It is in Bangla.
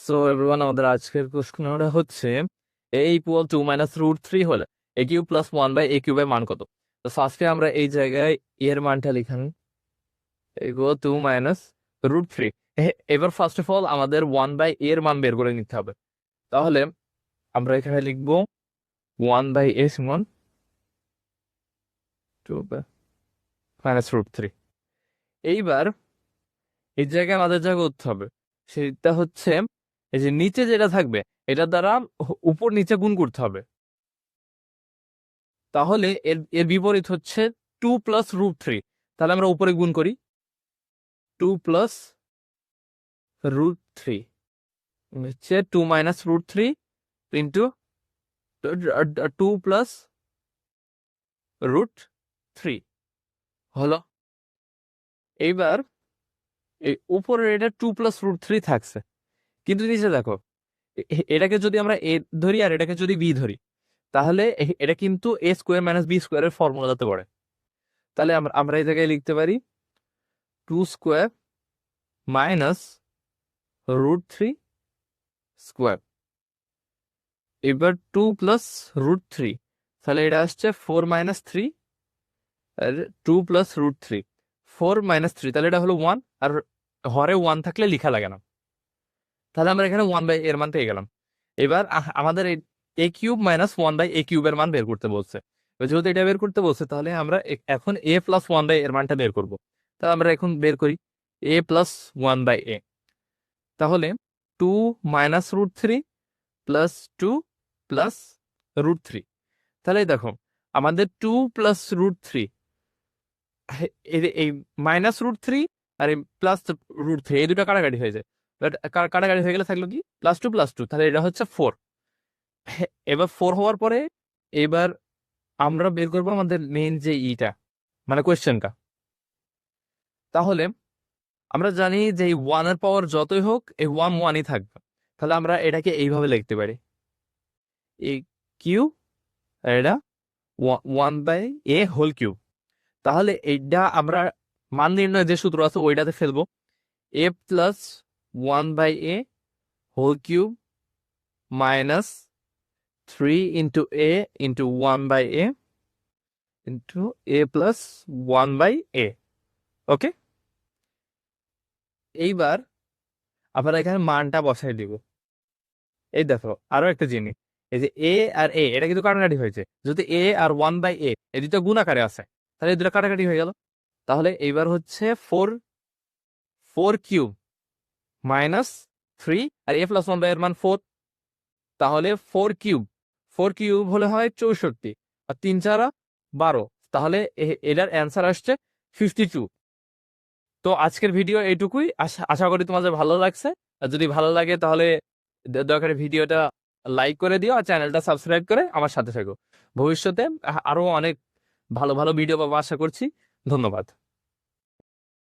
সো এভরিওয়ান, আমাদের আজকের প্রশ্নটা হচ্ছে a equal to minus root three হলে a cube plus one by a কিউবের মান কত? তো ফার্স্টে আমরা এই জায়গায় এর মানটা লিখান, equal to minus root three. এবার ফার্স্ট অফ অল আমাদের ওয়ান বাই এর মান বের করে নিতে হবে। তাহলে আমরা এখানে লিখবো ওয়ান বাই এ সমান টু মাইনাস রুট থ্রি। এইবার এই জায়গায় আমাদের যা করতে হবে সেটা হচ্ছে এই যে নিচে যেটা থাকবে এটার দ্বারা উপর নিচে গুণ করতে হবে। তাহলে এর এর বিপরীত হচ্ছে টু প্লাস রুট থ্রি। তাহলে আমরা উপরে গুণ করি, টু প্লাস রুট থ্রি হচ্ছে two minus root three into two plus root three হলো। এইবার এই উপরের এটা টু প্লাস রুট থ্রি থাকছে, কিন্তু নিচে দেখো এটাকে যদি আমরা এ ধরি আর এটাকে যদি বি ধরি তাহলে এটা কিন্তু এ স্কোয়ার মাইনাস বি স্কোয়ারের ফর্মুলাতে পড়ে। তাহলে আমরা আমরা এই জায়গায় লিখতে পারি two square minus root three square. এবার টু প্লাস রুট থ্রি, তাহলে এটা আসছে ফোর মাইনাস থ্রি, আর two plus root three four minus three, তাহলে এটা হলো ওয়ান। আর হরে ওয়ান থাকলে লিখা লাগে না, তাহলে আমরা এখানে ওয়ান বাই এর মান পেয়ে গেলাম। এবার আমাদের এ cube minus one by a কিউবের মান বের করতে বলছে। এবার যেহেতু এটা বের করতে বলছে তাহলে আমরা এখন এ প্লাস ওয়ান বাই এর মানটা বের করবো। তাহলে আমরা এখন বের করি a plus one by a. তাহলে two minus root three plus two plus root three. তাহলে দেখো আমাদের টু প্লাস রুট থ্রি, এই মাইনাস রুট থ্রি আর এই প্লাস রুট থ্রি এই দুটো কাটাকাটি হয়ে যায়। বাট কাটাকাটি হয়ে গেলে থাকলো কি প্লাস টু, তাহলে এটা হচ্ছে ফোর। এবার ফোর হওয়ার পরে এবার আমরা বের করবো আমাদের মেইন যে ইটা মানে কোয়েশ্চেনটা। তাহলে আমরা জানি যে এই ওয়ানের পাওয়ার যতই হোক এই ওয়ান ওয়ানই থাকবে। তাহলে আমরা এটাকে এইভাবে লিখতে পারি এ কিউ, এটা one by a whole cube. তাহলে এইটা আমরা মান নির্ণয় যে সূত্র আছে ওইটাতে ফেলবো, a plus one by a whole cube minus three into a into one by a into a plus one by a. Okay, এইবার আমরা এখানে মানটা বসাই দিব। এই দেখো আরো একটা জিনিস, এই যে এ আর এ এটা কিন্তু কাটাকাটি হয়েছে। যদি এ আর ওয়ান বাই এ এই দুটো গুণ আকারে আছে তাহলে এই দুটো কাটাকাটি হয়ে গেল। তাহলে এইবার হচ্ছে four four cube minus three আর এ প্লাস ওয়ান বাই এর মান ফোর। তাহলে ফোর কিউব হলে হয় 64 আর তিন চারা 12। তাহলে এটার অ্যান্সার আসছে 52। তো আজকের ভিডিও এইটুকুই, আশা করি তোমাদের ভালো লাগছে। আর যদি ভালো লাগে তাহলে দয়া করে ভিডিওটা লাইক করে দিও আর চ্যানেলটা সাবস্ক্রাইব করে আমার সাথে থাকো। ভবিষ্যতে আরো অনেক ভালো ভালো ভিডিও পাবো আশা করছি। ধন্যবাদ।